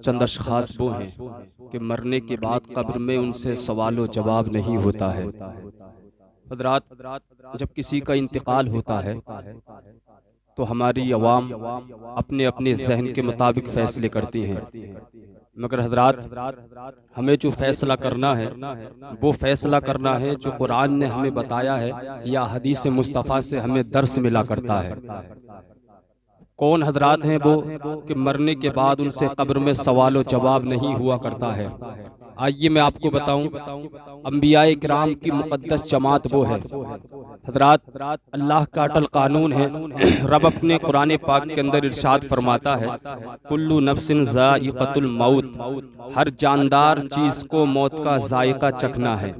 चंद अशखास वो हैं कि मरने के बाद कब्र में उनसे सवाल जवाब नहीं होता है। हज़रात, जब किसी का इंतकाल होता है तो हमारी अवाम अपने अपने जहन के मुताबिक फ़ैसले करती हैं, मगर हज़रात हमें जो फ़ैसला करना है वो फ़ैसला करना है जो कुरान ने हमें बताया है या हदीस मुस्तफ़ा से हमें दर्स मिला करता है। कौन हजरात हैं वो कि मरने के बाद उनसे कब्र में सवाल जवाब नहीं हुआ करता है। आइए मैं आपको बताऊं, अंबियाए किराम की मुक़द्दस जमात वो है। हजरात, अल्लाह का अटल कानून है। रब अपने कुरान पाक के अंदर इरशाद फरमाता है, कुल्लु नफ्सिन ज़ाइक़तुल मौत, हर जानदार चीज़ को मौत का जायका चखना है।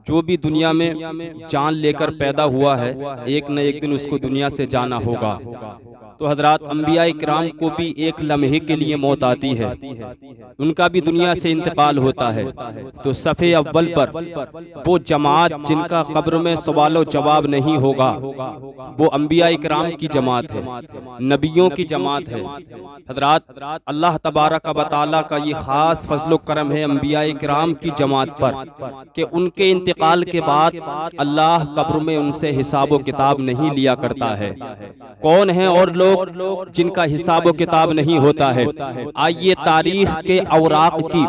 जो भी दुनिया में जान लेकर पैदा हुआ है एक न एक दिन उसको दुनिया से जाना होगा। तो हजरात, अंबियाए किराम को भी एक लम्हे के लिए मौत आती है, उनका भी दुनिया से इंतकाल होता है। तो सफ़े अव्वल पर वो जमात जिनका कब्र में सवालो जवाब नहीं होगा वो अंबियाए किराम की जमात है, नबियों की जमात है। हजरात, अल्लाह तबारक व तआला का ये खास फजलो करम है अंबियाए किराम की जमात पर कि उनके इंतकाल के बाद अल्लाह कब्र में उनसे हिसाब किताब नहीं लिया करता है। कौन है और लोग जिनका हिसाब किताब नहीं होता है? आइए तारीख के औराक की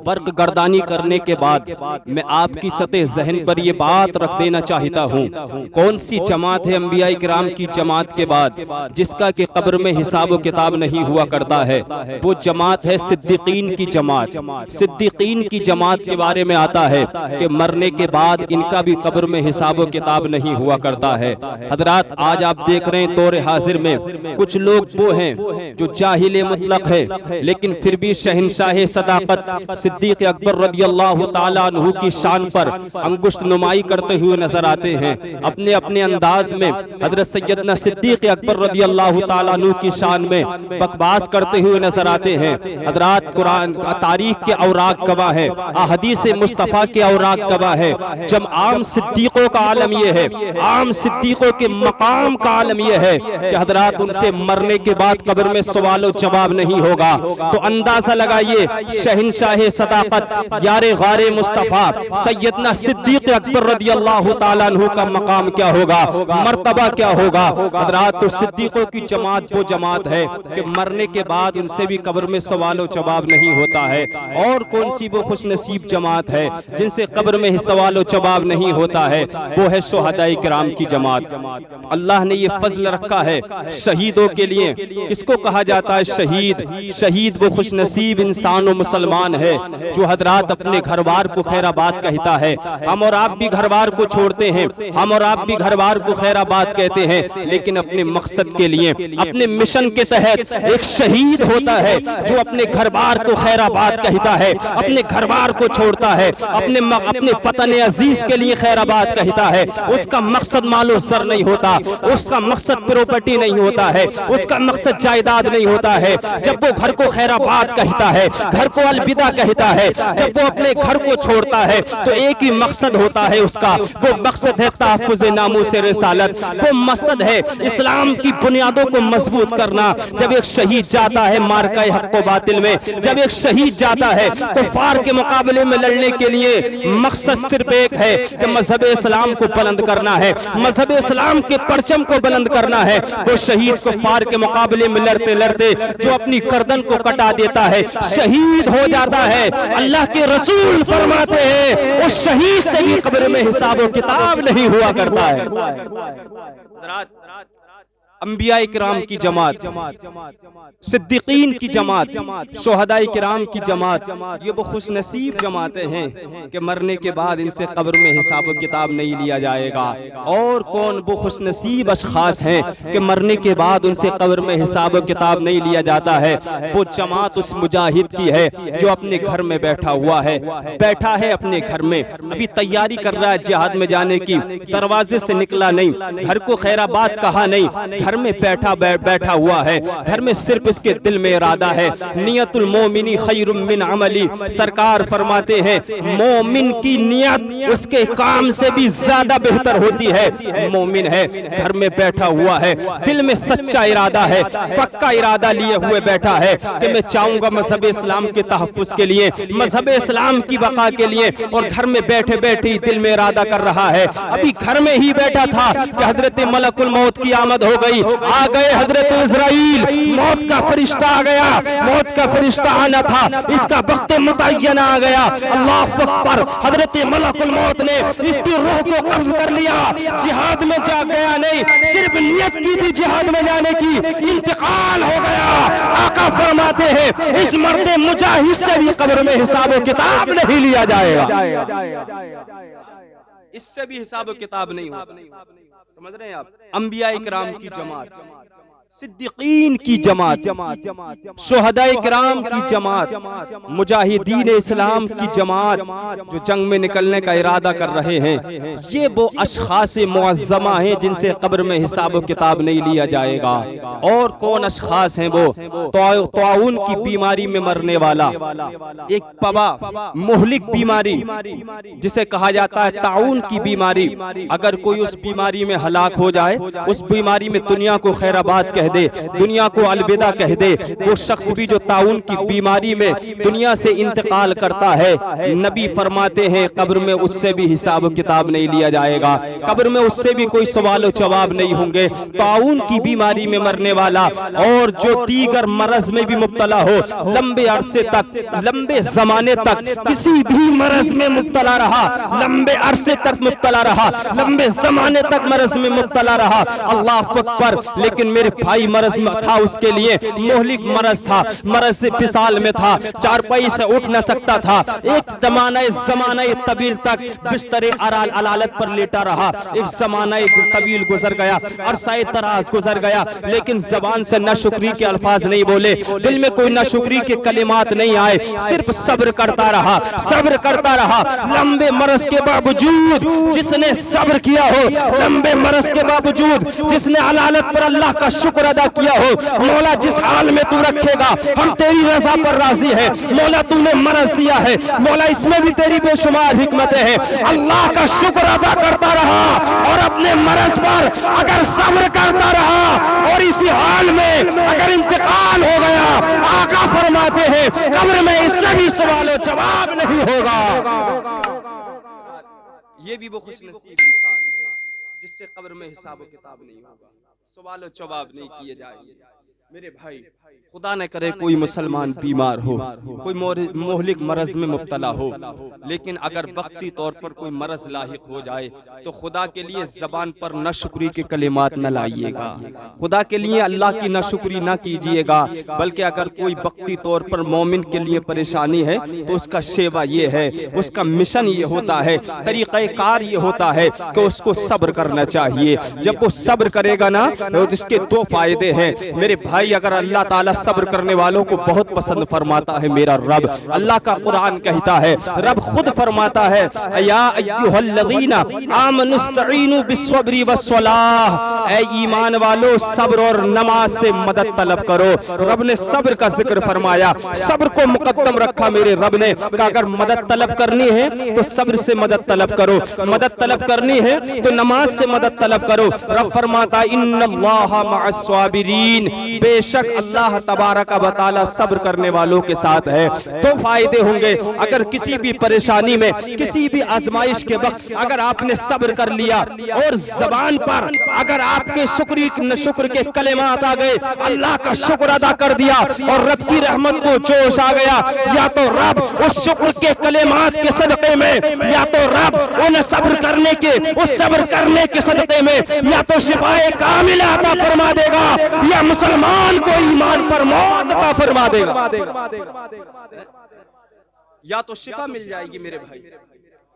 वर्क गर्दानी करने के बाद मैं आपकी सतह जहन पर ये बात रख देना चाहता हूँ, कौन सी जमात है अंबियाए किराम की जमात के बाद जिसका कि कब्र में हिसाब किताब नहीं हुआ करता है? वो जमात है सिद्दीकीन की जमात। सिद्दीकीन की जमात के बारे में आता है कि मरने के बाद इनका भी कब्र में हिसाब किताब नहीं हुआ करता है। हजरात, आज आप देख रहे हैं तौर हाजिर में कुछ लोग वो हैं जो जाहिल मुतलक है लेकिन फिर भी शहंशाह सदाकत सिद्दीक अकबर रज़ियल्लाहु ताला अन्हु की शान पर अंगुष्ठ नुमाई करते हुए नजर आते हैं। अपने अपने अंदाज में हजरत सैयदना सिद्दीक अकबर रज़ियल्लाहु ताला अन्हु की शान में बकवास करते हुए नजर आते हैं। हजरात, कुरान तारीख के औराक गवाह है, हदीस मुस्तफ़ा के औराक गवाह है। जब आम सिद्दीकों का आलम यह है, आम सिद्दीकों के मकाम का आलम यह है कि हजरात उनसे मरने के बाद कब्र में सवाल जवाब नहीं होगा। तो अंदाजा लगाइए शहंशाह सदाकत यारे गारे मुस्तफ़ा सैयदना सिद्दीक अकबर रज़ियल्लाहु ताला अन्हु का मकाम क्या होगा, मर्तबा क्या होगा। हजरात, तो सिद्दीकों की जमात वो जमात है कि मरने के बाद उनसे भी कब्र में सवाल जवाब नहीं होता है। और कौन सी वो खुशनसीब जमात है जिनसे कब्र में सवाल जवाब नहीं होता है? वो है शुहदाए किराम की जमात। अल्लाह ने ये फजल रखा है शहीदों के लिए। किसको कहा जाता है शहीद? शहीद वो खुशनसीब इंसान और मुसलमान है जो हजरात अपने घरवार को खैराबाद कहता है। हम और आप भी घरवार को छोड़ते हैं, हम और आप भी घरवार को खैराबाद कहते हैं, लेकिन अपने मकसद के लिए अपने मिशन के तहत एक शहीद होता है जो अपने घरवार को खैराबाद कहता है, अपने घरवार को छोड़ता है, अपने पतन अजीज के लिए खैराबाद कहता है। उसका मकसद मालो सर नहीं होता, उसका मकसद प्रॉपर्टी नहीं होता है, उसका मकसद जायदाद नहीं होता है। जब वो घर को खैराबाद कहता है, घर को अलविदा कहता है, जब वो अपने घर को छोड़ता है तो एक ही मकसद होता है उसका, वो मकसद है तहफ़्फ़ुज़ नामूस रिसालत, वो मकसद है इस्लाम की बुनियादों को मजबूत करना। जब एक शहीद जाता है मार्का हक़ व बातिल में, जब एक शहीद जाता है कुफ़ार के मुकाबले में लड़ने के लिए मकसद सिर्फ एक है कि मजहब इस्लाम को बुलंद करना है, मजहब इस्लाम के परचम को बुलंद करना है। वो शहीद कुफ़ार के मुकाबले में लड़ते लड़ते जो अपनी गर्दन को कटा देता है, शहीद हो जाता है। अल्लाह के रसूल फरमाते हैं उस शहीद से भी कब्र में हिसाब किताब नहीं हुआ करता है। अंबियाए किराम की जमात, सिद्दीकीन की जमात, शुहदाए किराम की जमात, ये वो खुशनसीब जमातें हैं कि मरने के बाद इनसे कब्र में हिसाब किताब नहीं लिया जाएगा। और कौन वो खुशनसीब अशखास हैं कि मरने के बाद उनसे कब्र में हिसाब किताब नहीं लिया जाता है? वो जमात उस मुजाहिद की है जो अपने घर में बैठा हुआ है, बैठा है अपने घर में, अभी तैयारी कर रहा है जिहाद में जाने की, दरवाजे से निकला नहीं, घर को खैराबाद कहा नहीं, घर में बैठा हुआ है, घर में सिर्फ इसके दिल में इरादा है। नियतुल मोमिनी खैरुम मिन अमली, सरकार फरमाते हैं मोमिन की नियत उसके काम से भी ज्यादा बेहतर होती है। मोमिन है, घर में बैठा हुआ है, दिल में सच्चा इरादा है, पक्का इरादा लिए हुए बैठा है कि मैं चाहूंगा मजहब इस्लाम के तहफ्फुज़ के लिए, मजहब इस्लाम की बका के लिए, और घर में बैठे बैठे ही दिल में इरादा कर रहा है। अभी घर में ही बैठा था कि हजरत मलकुल मौत की आमद हो गई, आ गए हजरत इस्राइल, मौत का फरिश्ता आ गया, मौत का फरिश्ता आना था, इसका वक्त मुतय्यन आ गया। अल्लाह अकबर, हजरत मलकुल मौत ने इसकी रूह को कब्ज कर लिया। जिहाद में जा गया नहीं, सिर्फ नियत की थी जिहाद में जाने की, इंतकाल हो गया। आका फरमाते हैं इस मर्द मुजाहिद से भी कब्र में हिसाब किताब नहीं लिया जाएगा, इससे भी हिसाब किताब नहीं होगा। समझ रहे हैं आप? अंबिया इकराम की जमात, सिद्दीकीन की जमात, शुहदा इकराम की जमात, मुजाहिदीन इस्लाम की जमात जो जंग में निकलने का इरादा कर रहे हैं, ये वो अशखास मुअज़्ज़मा हैं जिनसे कब्र में हिसाब किताब नहीं लिया जाएगा। और कौन अशखास हैं वो? ताउन की बीमारी में मरने वाला, एक पबा मुहलिक बीमारी जिसे कहा जाता है ताउन की बीमारी, अगर कोई उस बीमारी में हलाक हो जाए, उस बीमारी में दुनिया को खैराबाद कह दे, दुनिया को अलविदा कह दे, वो शख्स भी जो ताउन की बीमारी में दुनिया से इंतकाल करता है, नबी फरमाते हैं कब्र में उससे भी हिसाब किताब नहीं लिया जाएगा, कब्र में उससे भी कोई सवाल जवाब नहीं होंगे। ताउन की बीमारी में मरने वाला और जो दीगर मरज में भी मुब्तला हो, लंबे अरसे तक, लंबे जमाने तक किसी भी मरज में मुब्तला रहा, लंबे अरसे तक मुब्तला रहा, लंबे जमाने तक मरज में मुब्तला रहा, अल्लाह अकबर। लेकिन मेरे भाई मरज में था, उसके लिए मोहलिक मरज था, मरज से फिसाल में था, चारपाई से उठ न सकता था, एक जमाना तवील तक बिस्तर अलालत पर लेटा रहा, एक जमाना तवील गुजर गया, अरसाए दराज गुजर गया, लेकिन जबान से न शुक्री के अल्फाज नहीं बोले, दिल में कोई न शुक्री के कलिमात नहीं आए, सिर्फ सब्र करता रहा, सब्र करता रहा। लंबे मरज के बावजूद जिसने सब्र किया हो, लंबे मरज के बावजूद जिसने अलालत पर अल्लाह का शुक्र अदा किया हो, मौला जिस हाल में तू रखेगा हम तेरी रजा पर राजी है। मौला तूने मरज दिया है, मौला इसमें भी तेरी बेशुमार हिकमतें हैं। अल्लाह का शुक्र अदा करता रहा और अपने मरज पर अगर सब्र करता रहा और इसी हाल में अगर इंतकाल हो गया, आका फरमाते हैं कब्र में इससे भी सवाल जवाब नहीं होगा। ये भी वो खुशनसीब इंसान है जिससे कब्र में हिसाब किताब नहीं होगा, सवाल जवाब नहीं किए जाएंगे। मेरे भाई, खुदा न करे कोई मुसलमान बीमार हो, कोई मोहलिक मरज में मुब्तला हो, लेकिन अगर वक्ती तौर पर कोई मरज लाहिक हो जाए तो खुदा के लिए जबान पर न शुक्री के कलिमात न लाइएगा, खुदा के लिए अल्लाह की न शुक्री न कीजिएगा, बल्कि अगर कोई वक्ती तौर पर मोमिन के लिए परेशानी है तो उसका शेवा ये है, उसका मिशन ये होता है, तरीक़े कार ये होता है कि उसको सब्र करना चाहिए। जब वो सब्र करेगा ना तो इसके दो फायदे हैं मेरे भाई। अगर अल्लाह ताला सब्र करने वालों को बहुत पसंद फरमाता है मेरा रब। अल्लाह का कुरान कहता है, रब खुद फरमाता है, या अय्युहल्लज़ीना आमनुस्तईनु बिस्सब्रि वस्सलाह, ऐ ईमान वालो सब्र और नमाज से मदद तलब करो। रब ने सब्र का जिक्र फरमाया, सब्र को मुकद्दम रखा मेरे रब ने, कि अगर मदद तलब करनी है तो सब्र से मदद तलब करो, मदद तलब करनी है तो नमाज से मदद तलब करो। रब फरमाता इन्नल्लाहा मअस्साबिरीन, बेशक अल्लाह तबारक व तआला सब्र करने वालों के साथ है। तो फायदे होंगे, अगर किसी भी परेशानी में, किसी भी आजमाइश के वक्त अगर आपने सब्र कर लिया और जबान पर अगर आपके शुक्र के कलिमात आ गए, अल्लाह का शुक्र अदा कर दिया और रब की रहमत को जोश आ गया, या तो रब उस शुक्र के कलिमात के सदक़े में, या तो रब उन सब्र करने के, उस सब्र करने के सदक़े में या तो शिफाए कामिला अता फरमा देगा, या मुसलमान को ईमान पर मौत अता फरमा देगा, या तो शिफा मिल जाएगी मेरे भाई।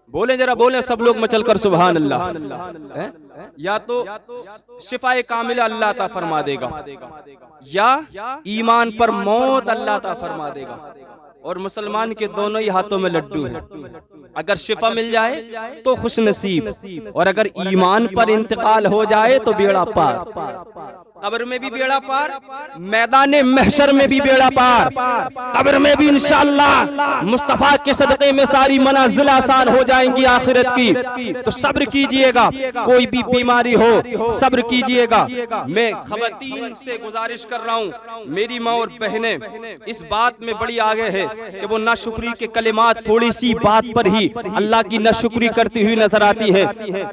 बोले जरा, बोले सब लोग मचल कर सुभान अल्लाह। या तो शिफाए कामिला अल्लाह अता फरमा देगा, या ईमान पर मौत अल्लाह अता फरमा देगा। और मुसलमान के दोनों ही हाथों में लड्डू है, अगर शिफा मिल जाए तो खुश नसीब, और अगर ईमान पर इंतकाल हो जाए तो बेड़ा पार। कब्र में भी बेड़ा पार, मैदान महशर में भी बेड़ा पार, कब्र में भी इंशाअल्लाह मुस्तफा के सदक़े में सारी मनाजिल आसान हो जाएंगी आखिरत की। तो सब्र कीजिएगा, कोई भी बीमारी हो सब्र कीजिएगा। मैं ख़वातीन से गुजारिश कर रहा हूँ, मेरी माँ और बहनें इस बात में बड़ी आगे है कि वो नाशुक्री के कलिमात थोड़ी सी बात पर ही अल्लाह की नाशुक्री करती हुई नजर आती है।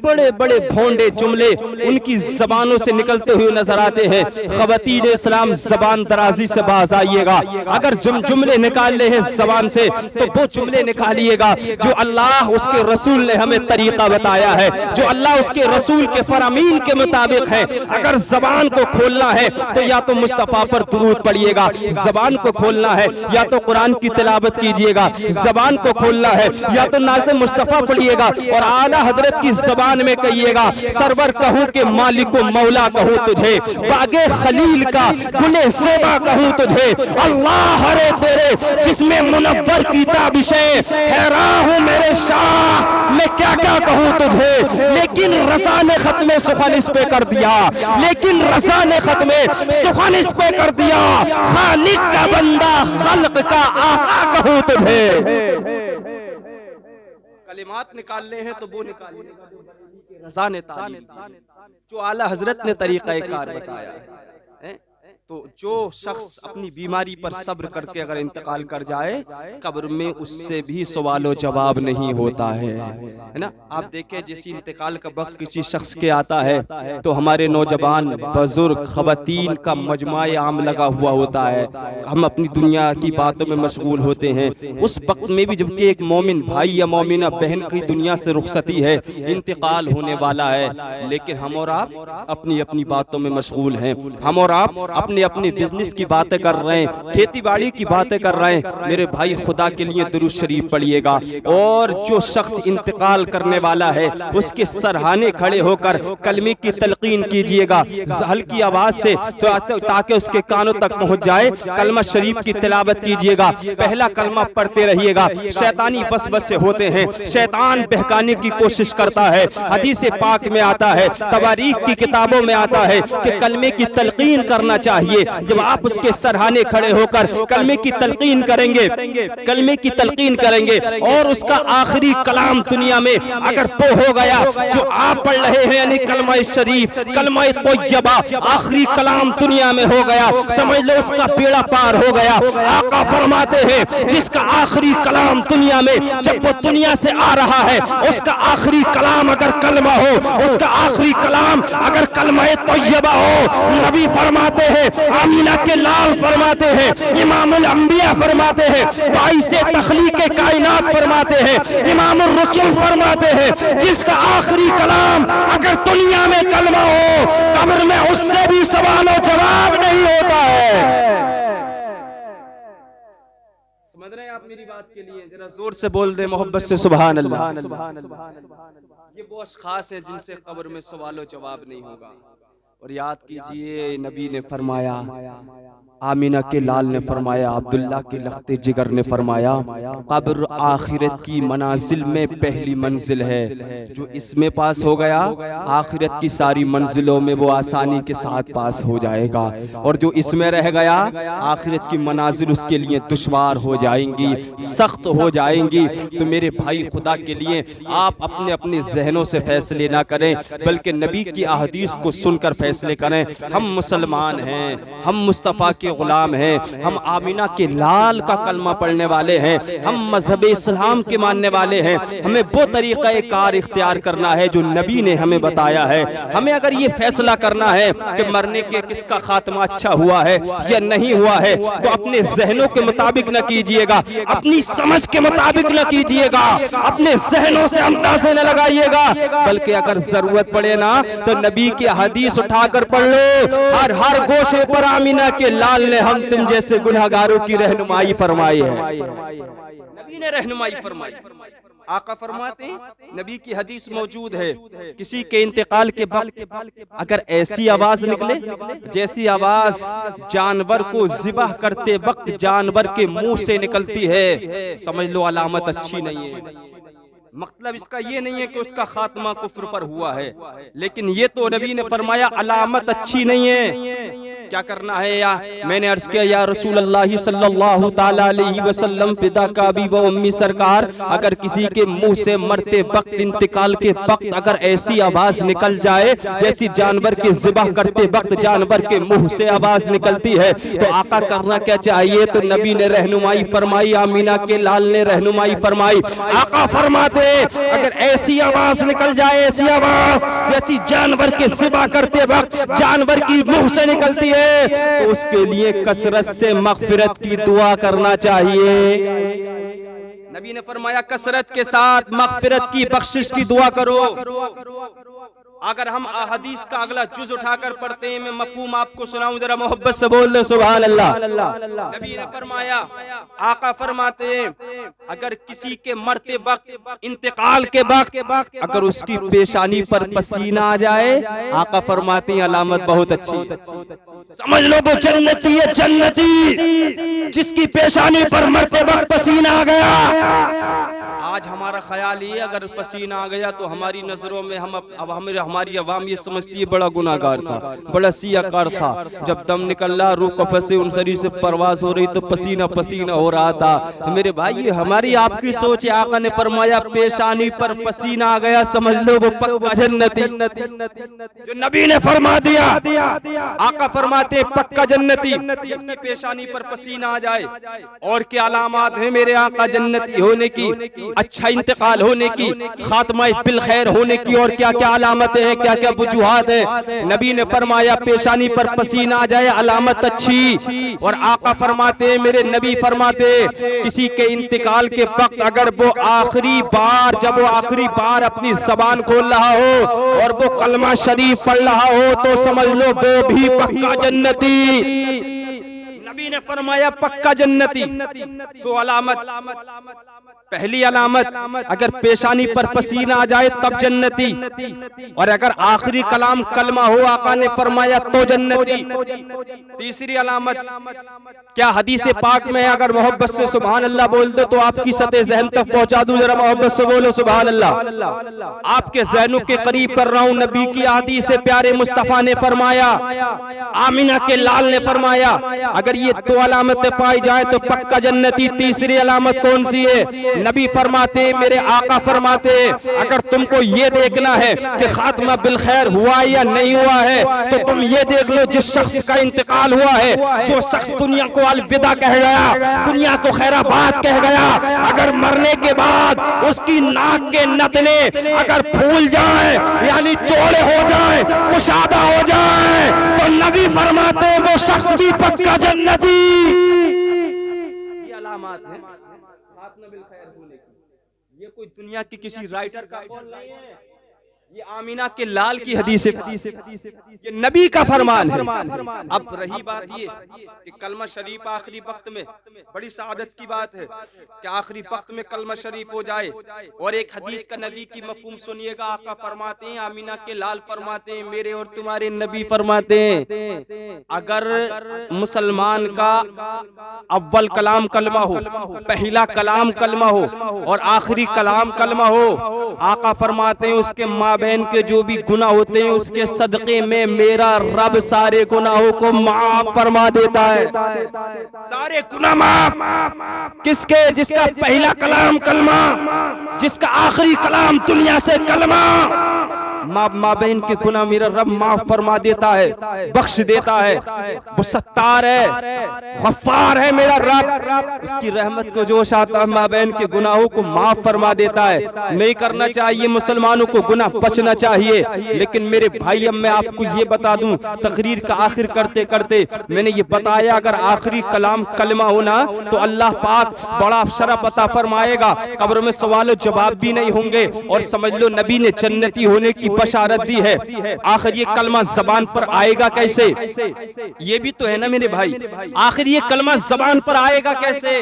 बड़े बड़े भोंडे जुमले उनकी जबानों से निकलते हुए नजर आते हैं। ख़वातीन इस्लाम जबान दराजी से बाज आइएगा। अगर जुमले निकालने हैं जबान से तो वो जुमले निकालिएगा जो अल्लाह उसके रसूल ने हमें तरीका बताया है, जो अल्लाह उसके रसूल के फरामीन के मुताबिक है। अगर जबान को खोलना है तो या तो मुस्तफा पर दुरूद पढ़िएगा, जबान को खोलना है या तो कुरान की तिलावत कीजिएगा, जबान को खोलना है या तो नाज़ मुस्तफा पढ़िएगा और आला हजरत की जबान में कहिएगा, सरवर कहूँ के मालिको मौला कहूँ तुझे, बागे खलील का गुले सेबा कहूँ तुझे, अल्लाह हरे तेरे जिसमें मुनव्वर की ताबिशे, हैरान हूँ मेरे शाह मैं क्या क्या कहूँ तुझे। लेकिन रज़ा ने खत्मे सुखन इस पे कर दिया, लेकिन रज़ा ने खत्मे सुखन इस पे कर दिया, खालिक का बंदा खल्क का आका कहूँ तुझे। कलिमात निकालने हैं तो वो निकालिए रज़ा ने तालीम जो आला हजरत ने तरीक़ा कार बताया है। तो जो शख्स अपनी बीमारी पर सब्र करके अगर इंतकाल कर जाए कब्र में उससे भी सवालो जवाब नहीं होता है ना। आप देखें जैसे इंतकाल का वक्त किसी शख्स के आता है तो हमारे नौजवान बुजुर्ग ख़वातीन का मजमा आम लगा हुआ होता है, हम अपनी दुनिया की बातों में मशगूल होते हैं। उस वक्त में भी जबकि एक मोमिन भाई या मोमिना बहन की दुनिया से रुखसती है, इंतकाल होने वाला है, लेकिन हम और आप अपनी अपनी बातों में मशगूल हैं। हम और आप अपने बिजनेस की बातें कर रहे हैं, खेती बाड़ी की बातें कर रहे हैं। मेरे भाई खुदा के लिए दुरूद शरीफ पढ़िएगा। और जो शख्स इंतकाल करने वाला है उसके सरहाने खड़े होकर कलमे की तलकीन कीजिएगा हल्की आवाज से, तो ताकि उसके कानों तक पहुंच जाए। कलमा शरीफ की तिलावत कीजिएगा, पहला कलमा पढ़ते रहिएगा। शैतानी वसवसे होते हैं, शैतान बहकाने की कोशिश करता है। हदीस पाक में आता है, तवारीख की किताबों में आता है कि कलमे की तलकीन करना चाहिए। जब आप उसके सरहाने खड़े होकर कलमे की तलकीन करेंगे, कलमे की तलकीन करेंगे और उसका आखिरी कलाम दुनिया में अगर वो हो गया जो आप पढ़ रहे हैं, यानी कलमा शरीफ, कलमा तोय्यबा, आखिरी कलाम दुनिया में हो गया, समझ लो उसका बेड़ा पार हो गया। आका फरमाते हैं जिसका आखिरी कलाम दुनिया में जब वो दुनिया से आ रहा है उसका आखिरी कलाम अगर कलमा हो, उसका आखिरी कलाम अगर कलमा तोय्यबा हो, नबी फरमाते हैं, आमीना के लाल फरमाते हैं, इमामुल अंबिया फरमाते हैं, बाइसे तख्लीक कायनात फरमाते हैं, इमामुर रसूल फरमाते हैं जिसका आखिरी कलाम अगर दुनिया में कलमा हो कब्र में उससे भी सवाल और जवाब नहीं होता है। समझ रहे हैं आप मेरी बात के लिए? जरा जोर से बोल दे मोहब्बत से सुभान अल्लाह। ये वो अशखास है जिनसे कब्र में सवाल और जवाब नहीं होगा। और याद कीजिए नबी ने फरमाया, आमीना के लाल ने फरमाया, अब्दुल्ला के लख्ते जिगर ने फरमाया, कब्र आखिरत की मनाजिल में पहली मंजिल है। जो इसमें पास हो गया आखिरत की सारी मंजिलों में वो आसानी के साथ पास हो जाएगा, और जो इसमें रह गया आखिरत की मनाजिल उसके लिए दुश्वार हो जाएंगी, सख्त हो जाएंगी। तो मेरे भाई खुदा के लिए आप अपने अपने जहनों से फैसले ना करें, बल्कि नबी की अहदीस को सुनकर फैसले करें। हम मुसलमान हैं, हम मुस्तफ़ा के गुलाम हैं, हम आमीना के लाल का कलमा पढ़ने वाले हैं, हम मजहब इस्लाम के मानने वाले हैं। हमें वो तरीक़ा कार इख्तियार करना है जो नबी ने हमें बताया है। हमें अगर ये फैसला करना है कि मरने के किसका खात्मा अच्छा हुआ है या नहीं हुआ है, तो अपने जहनों के मुताबिक न कीजिएगा, अपनी समझ के मुताबिक न कीजिएगा, अपने जहनों से अंदाजे न लगाइएगा, बल्कि अगर जरूरत पड़े ना तो नबी की हदीस उठाकर पढ़ लो। हर गोशे पर आमीना के लाल ने हम तुम जैसे गुनहगारों की रहनुमाई फरमाई है। नबी ने रहनुमाई फरमाई। आका फरमाते हैं, नबी की हदीस मौजूद है, किसी के इंतकाल के वक्त अगर ऐसी आवाज निकले जैसी आवाज जानवर को ज़िबाह करते वक्त जानवर के मुंह से निकलती है, समझ लो अलामत अच्छी नहीं है। मतलब इसका ये नहीं है कि उसका खात्मा कुफ्र पर हुआ है, लेकिन ये तो नबी ने फरमाया अलामत अच्छी नहीं है। क्या करना है? या मैंने अर्ज किया या रसूल अल्लाह सल्लल्लाहु ताला अलैहि वसल्लम फिदा का भी व उम्मी सरकार, अगर किसी के मुंह से मरते वक्त इंतकाल के वक्त अगर ऐसी आवाज निकल जाए जैसी जानवर के ज़िबह करते वक्त जानवर के मुंह से आवाज निकलती है, तो आका करना क्या चाहिए? तो नबी ने रहनुमाई फरमाई, आमीना के लाल ने रहनुमाई फरमाई। आका फरमाते अगर ऐसी आवाज निकल जाए, ऐसी आवाज जैसी जानवर के ज़िबह करते वक्त जानवर की मुंह से निकलती है, तो उसके लिए कसरत से मग़फ़िरत की दुआ करना चाहिए। नबी ने फरमाया कसरत के साथ मग़फ़िरत की बख्शिश की दुआ करो। अगर हम हदीस का अगला जुज उठाकर पढ़ते हैं, मैं मफ़हूम आपको सुनाऊं, जरा मोहब्बत से बोल दो सुभान अल्लाह। नबी ने फरमाया, आका फरमाते हैं अगर किसी के मरते वक्त इंतकाल के वक्त अगर उसकी पेशानी पर पसीना आ जाए, आका फरमाते हैं अलामत बहुत अच्छी है, समझ लो वो जन्नती है, जन्नती जिसकी पेशानी पर मरते वक्त पसीना आ गया। आज हमारा ख्याल ये अगर पसीना आ गया तो हमारी नजरों में हमारी अवाम ये समझती है बड़ा गुनाहगार था, बड़ा सियाकार था। जब दम निकला, रूह कफ़ से उन शरीर से परवास हो रही तो पसीना पसीना हो रहा था। मेरे भाई हमारी आपकी सोच है, आका ने फरमाया पेशानी पर पसीना आ गया, समझ लो वो पक्का जन्नती। जो नबी ने फरमा दिया, आका फरमाते पक्का जन्नती जिसकी पेशानी पर पसीना आ जाए। और क्या अलामात है मेरे आका जन्नती होने की, अच्छा इंतकाल होने की, खात्मा बिल खैर होने की, और क्या क्या अलामतें हैं, क्या क्या वजूहात है। नबी ने फरमाया पेशानी पर पसीना आ जाए अलामत अच्छी। और आका फरमाते, मेरे नबी फरमाते किसी के इंतकाल के वक्त अगर वो आखिरी बार, जब वो आखिरी बार अपनी जबान खोल रहा हो और वो कलमा शरीफ पढ़ रहा हो, तो समझ लो वो भी पक्का जन्नती। नबी ने फरमाया पक्का जन्नती। तो अलामत, पहली अलामत अगर पेशानी पर पसीना आ जाए तब जन्नती, और अगर आखिरी कलाम कलमा हो आका ने फरमाया तो जन्नती। तीसरी अलामत, क्या हदीस पाक में अगर मोहब्बत से सुभान अल्लाह बोल दो तो आपकी सतह ज़हन तक पहुंचा दूं, जरा मोहब्बत से बोलो सुभान अल्लाह। आपके ज़हनों के करीब कर रहा हूं। नबी की हदीस प्यारे मुस्तफा ने फरमाया, आमीना के लाल ने फरमाया अगर ये दो अलामतें पाई जाए तो पक्का जन्नती। तीसरी अलामत कौन सी है? नबी फरमाते, मेरे आका फरमाते अगर तुमको ये देखना है कि खात्मा बिल खैर हुआ या नहीं हुआ है, तो तुम ये देख लो जिस शख्स का इंतकाल हुआ है, जो शख्स दुनिया को अलविदा कह गया, दुनिया को खैराबाद कह गया, अगर मरने के बाद उसकी नाक के नथने अगर फूल जाए यानी चौड़े हो जाए, कुशादा हो जाए, तो नबी फरमाते वो शख्स भी पक्का जन्नती। ये अलामत है खात्मा बिल खैर होने की। ये कोई दुनिया की किसी राइटर का कौल नहीं है, ये आमीना के लाल की हदीस है, ये नबी का फरमान है। अब रही बात ये कि कलमा शरीफ आखिरी वक्त में, बड़ी सआदत की बात है कि आखिरी वक्त में कलमा शरीफ हो जाए। और एक हदीस का नबी की मफहूम सुनिएगा, आका फरमाते हैं, आमीना के लाल फरमाते हैं, मेरे और तुम्हारे नबी फरमाते हैं अगर मुसलमान का अव्वल कलाम कलमा हो, पहला कलाम कलमा हो और आखिरी कलाम कलमा हो, आका फरमाते हैं उसके माँ बहन के जो भी गुनाह होते हैं उसके सदके में मेरा रब सारे गुनाहों को माफ फरमा देता है। सारे गुनाह माफ किसके? जिसका पहला कलाम कलमा, जिसका आखिरी कलाम दुनिया से कलमा, माँ बहन के गुनाह मेरा रब माफ फरमा देता है, बख्श देता है। वो सत्तार है, गफ्फार है मेरा रब, उसकी रहमत को जोश आता है, माँ बहन के गुनाहों को माफ फरमा देता है। नहीं करना चाहिए मुसलमानों को गुनाह, बचना चाहिए। लेकिन मेरे भाई अब मैं आपको ये बता दूं, तकरीर का आखिर करते करते मैंने ये बताया अगर आखिरी कलाम कलमा होना तो अल्लाह पाक बड़ा शरफ अता फरमाएगा, कब्र में सवाल जवाब भी नहीं होंगे। और समझ लो नबी ने जन्नती होने की बशारत दी है। आखिर ये कलमा जबान पर आएगा कैसे? ये भी तो है ना मेरे भाई, आखिर ये कलमा जबान पर आएगा कैसे?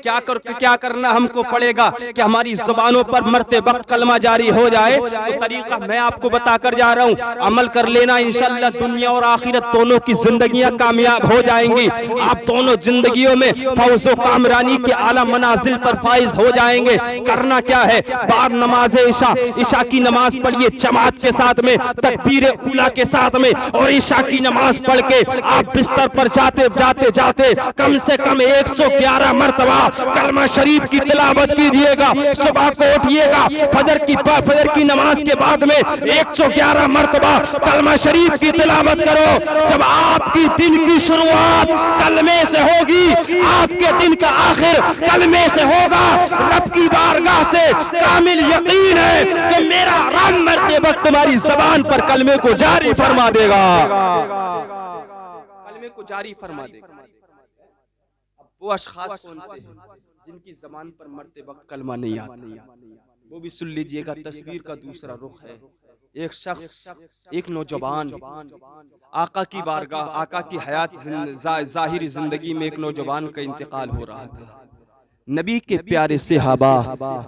क्या करना हमको पड़ेगा कि हमारी ज़बानों पर मरते वक्त कलमा जारी हो जाए। तो तरीका मैं आपको बताकर जा रहा हूँ, अमल कर लेना, इंशाअल्लाह दुनिया और आखिरत दोनों की जिंदगियां कामयाब हो जाएंगी। आप दोनों जिंदगियों में फौज़ो कामरानी के आला मनाजिल पर फाइज हो जाएंगे। करना क्या है, बार नमाज ईशा की नमाज पढ़िए जमात के साथ में, तकबीर उला के साथ में, और ईशा की नमाज पढ़ के आप बिस्तर पर जाते कम से कम 111 मरतबा कलमा शरीफ की तिलावत कीजिएगा। सुबह को उठिएगा, फजर की नमाज के बाद में 111 मरतबा कलमा शरीफ की तिलावत करो। जब आपकी दिन की शुरुआत कलमे से होगी, आपके दिन का आखिर कलमे से होगा। रब की बारगाह से कामिल यकीन है कि मेरा रब मरते वक्त तुम्हारी ज़बान पर कलमे को जारी फरमा देगा, कलमे को जारी फरमा देगा। वो अशखास कौन से हैं जिनकी ज़बान पर मरते वक्त कलमा नहीं आता, वो भी सुन लीजिएगा। तस्वीर का दूसरा रुख है, एक शख्स, एक नौजवान आका की बारगाह, आका की हयात ज़ाहिरी जिंदगी में एक नौजवान का इंतकाल हो रहा था। नबी के प्यारे सहाबा,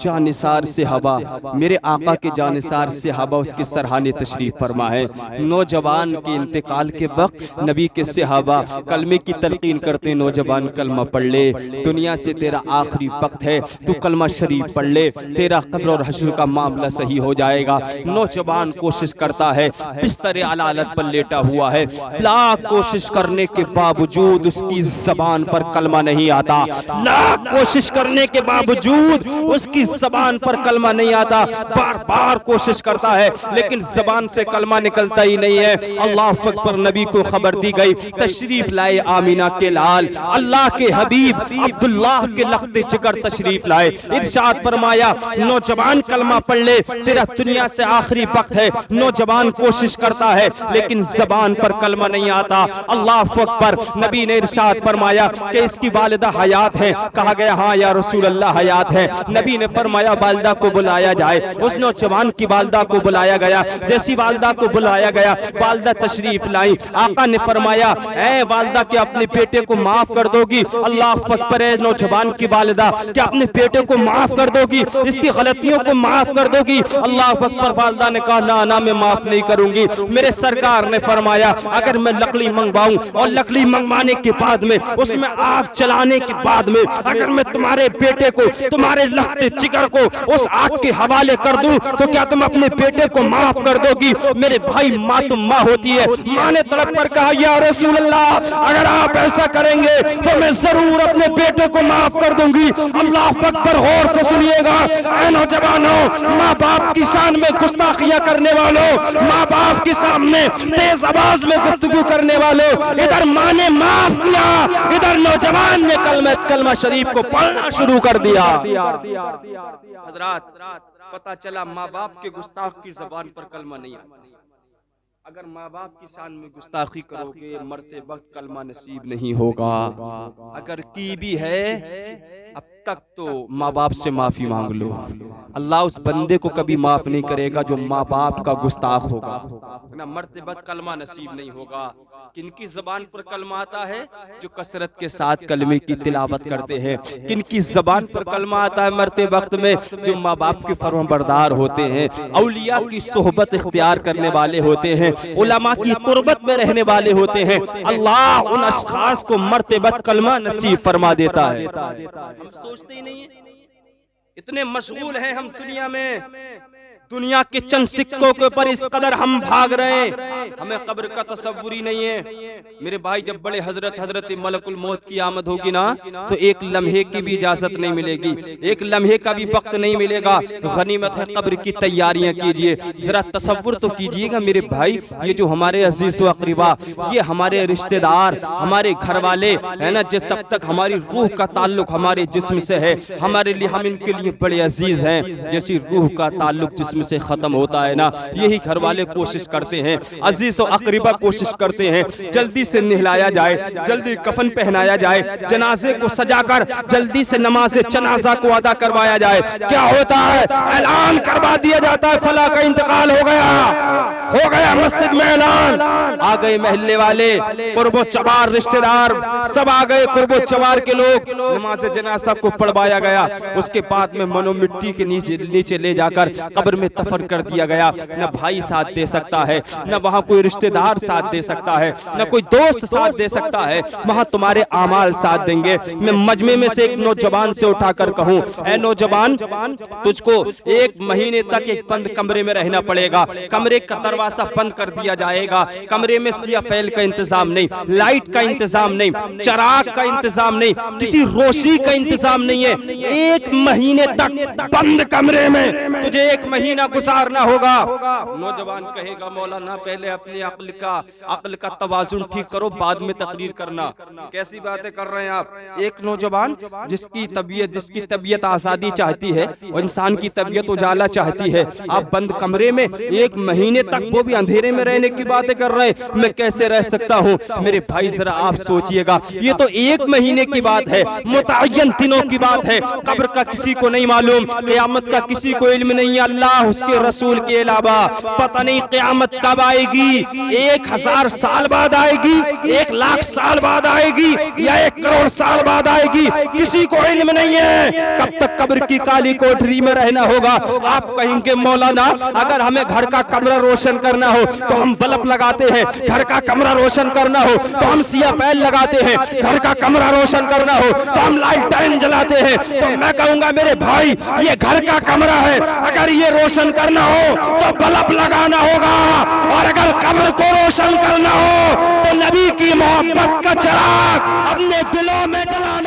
जानिसार सहाबा, मेरे आका के जानिसार सहाबा उसके सरहाने तशरीफ फरमा है। नौजवान के इंतकाल के वक्त नबी के सहाबा कलमे की तलकीन करते, नौजवान कलमा पढ़ ले, दुनिया से तेरा आखिरी वक्त है, तू कलमा शरीफ पढ़ ले, तेरा कब्र और हश्र का मामला सही हो जाएगा। नौजवान कोशिश करता है, बिस्तर अलालत पर लेटा हुआ है, लाख कोशिश करने के बावजूद उसकी ज़बान पर कलमा नहीं आता, लाख कोशिश करने के बावजूद उसकी ज़बान पर कलमा नहीं आता। बार बार कोशिश करता है लेकिन ज़बान से कलमा निकलता ही नहीं है। अल्लाह अकबर, नबी को खबर दी गई, तशरीफ लाए आमीना के लाल, अल्लाह के हबीब अब्दुल्लाह के लख्ते जिगर तशरीफ लाए। इरशाद फरमाया, नौजवान कलमा पढ़ ले, तेरा दुनिया से आखिरी वक्त है। नौजवान कोशिश करता है लेकिन ज़बान पर कलमा नहीं आता। अल्लाह अकबर, नबी ने इरशाद फरमाया कि इसकी वालिदा हयात है। कहा गया हाँ या रसूल अल्लाह हयात है। नबी ने फरमाया वालिदा को बुलाया जाए। उस नौजवान की वालिदा को बुलाया गया। जैसी वालिदा को बुलाया गया, वालिदा तशरीफ लाई। आका ने फरमाया, ऐ वालिदा क्या अपने बेटे को माफ कर दोगी? अल्लाह अकबर, है नौजवान की वालिदा क्या अपने बेटे को माफ कर दोगी, इसकी गलतियों को माफ कर दोगी? अल्लाह अकबर, वालिदा ने कहा ना ना, मैं माफ नहीं करूंगी। मेरे सरकार ने फरमाया, अगर मैं लकड़ी मंगवाऊं और लकड़ी मंगवाने के बाद में उसमें आग चलाने के बाद में अगर मैं तुम्हारे बेटे को, तुम्हारे लख्ते जिगर को उस आग के हवाले कर दूं तो क्या तुम अपने बेटे को माफ कर दोगी? मेरे भाई, माँ तो माँ होती है। माँ ने तड़प कर कहा, या रसूल अल्लाह, अगर आप ऐसा करेंगे तो मैं जरूर अपने बेटे को माफ कर दूंगी। अल्लाह अकबर, गौर से सुनिएगा। ऐ नौजवानों, माँ बाप की शान में गुस्ताखियां करने वालों, माँ बाप के सामने तेज आवाज में गुफ्तगू करने वालों, इधर माँ ने माफ किया, इधर नौजवान ने कलमा शरीफ को पढ़ना शुरू कर दिया। हजरात, पता चला माँ बाप के गुस्ताख की ज़बान पर कलमा नहीं आता। अगर माँ बाप की शान में गुस्ताखी करोगे, मरते वक्त कलमा नसीब नहीं होगा। अगर की भी है अब तक तो माँ बाप से माफी मांग लो। अल्लाह उस बंदे को कभी माफ नहीं करेगा जो माँ बाप का गुस्ताख होगा, ना मरते वक्त कलमा नसीब नहीं होगा। किनकी ज़बान पर कलमा आता है? जो कसरत के साथ कलमे की तिलावत करते हैं। किनकी ज़बान पर कलमा आता है मरते वक्त में? जो माँ बाप के फरमाबरदार होते हैं, औलिया की सोहबत इख्तियार करने वाले होते हैं, उलमा की कुर्बत में रहने वाले होते हैं। अल्लाह उन अशखास को मरते वक्त कलमा नसीब फरमा देता है। हम सोचते ही नहीं है, इतने मशगूल हैं हम दुनिया में, दुनिया के चंद सिक्कों के ऊपर इस कदर हम भाग रहे हैं, हमें कब्र का तसव्वुर ही नहीं है। मेरे भाई, जब बड़े हजरत मलकुल मौत की आमद होगी ना, तो एक लम्हे की भी इजाजत नहीं मिलेगी, एक लम्हे का भी वक्त नहीं मिलेगा। गनीमत है, कब्र की तैयारियां कीजिए। जरा तसव्वुर तो कीजिएगा मेरे भाई, ये जो हमारे अजीज व अकरीबा, ये हमारे रिश्तेदार, हमारे घर वाले है ना, जिस तब तक हमारी रूह का ताल्लुक हमारे जिस्म से है, हमारे लिए, हम इनके लिए बड़े अजीज हैं। जैसी रूह का ताल्लुक जिस्म से खत्म होता है ना, यही घर वाले कोशिश करते हैं, अजीज और अकरीबा कोशिश करते हैं जल्दी से नहलाया जाए, जल्दी कफन पहनाया जाए, जनाजे को सजाकर जल्दी से नमाज जनाजा को अदा करवाया जाए। क्या होता है? ऐलान करवा दिया जाता है, फला का इंतकाल हो गया। हो गया मस्जिद में ऐलान, आ गए महल्ले वाले, कुर्बो चबार रिश्तेदार सब आ गए, कुर्बो चबार के लोग, नमाज जनाजा को पढ़वाया गया। उसके बाद में मनो मिट्टी के नीचे ले जाकर कब्र में दफन कर दिया गया। न भाई साथ दे सकता है, न वहाँ कोई रिश्तेदार साथ दे सकता है, न कोई दोस्त साथ दे सकता है, वहाँ तुम्हारे आमाल साथ देंगे। मैं मजमे में से एक नौजवान से उठाकर कहूँ, ऐ नौजवान, तुझको 1 महीने तक एक बंद कमरे में रहना पड़ेगा। कमरे का दरवाजा बंद कर दिया जाएगा। कमरे में सिया फैल का इंतजाम नहीं, लाइट का इंतजाम नहीं, चराग का इंतजाम नहीं, किसी रोशनी का इंतजाम नहीं है। 1 महीने तक बंद कमरे में तुझे 1 महीना गुजारना होगा। नौजवान कहेगा, मौलाना पहले अपनी अक्ल का तवाजुन ठीक करो, बाद में तकरीर करना। कैसी बातें कर रहे हैं आप? एक नौजवान जिसकी तबीयत आजादी चाहती है और इंसान की तबीयत उजाला चाहती है, आप बंद कमरे में 1 महीने तक, वो भी अंधेरे में रहने की बातें कर रहे हैं। मैं कैसे रह सकता हूँ? मेरे भाई जरा आप सोचिएगा, ये तो 1 महीने की बात है, मुतअय्यन दिनों की बात है। कब्र का किसी को नहीं मालूम, क़यामत का किसी को इल्म नहीं, अल्लाह उसके रसूल के अलावा। पता नहीं क़यामत कब आएगी, 1000 साल बाद आएगी, 1 लाख साल बाद आएगी, या 1 करोड़ साल बाद आएगी, किसी को इल्म नहीं है। कब तक कब्र की काली कोठरी में रहना होगा? आप कहेंगे, मौलाना अगर हमें घर का कमरा रोशन करना हो तो हम बल्ब लगाते हैं, घर का कमरा रोशन करना हो तो हम सिया फैल लगाते हैं, घर का कमरा रोशन करना हो तो हम लाइट जलाते हैं। तो मैं कहूंगा, मेरे भाई, ये घर का कमरा है, अगर ये रोशन करना हो तो बल्ब लगाना होगा, और अगर कब्र को रोशन करना हो तो नबी की मोहब्बत का चिराग अपने दिलों में जला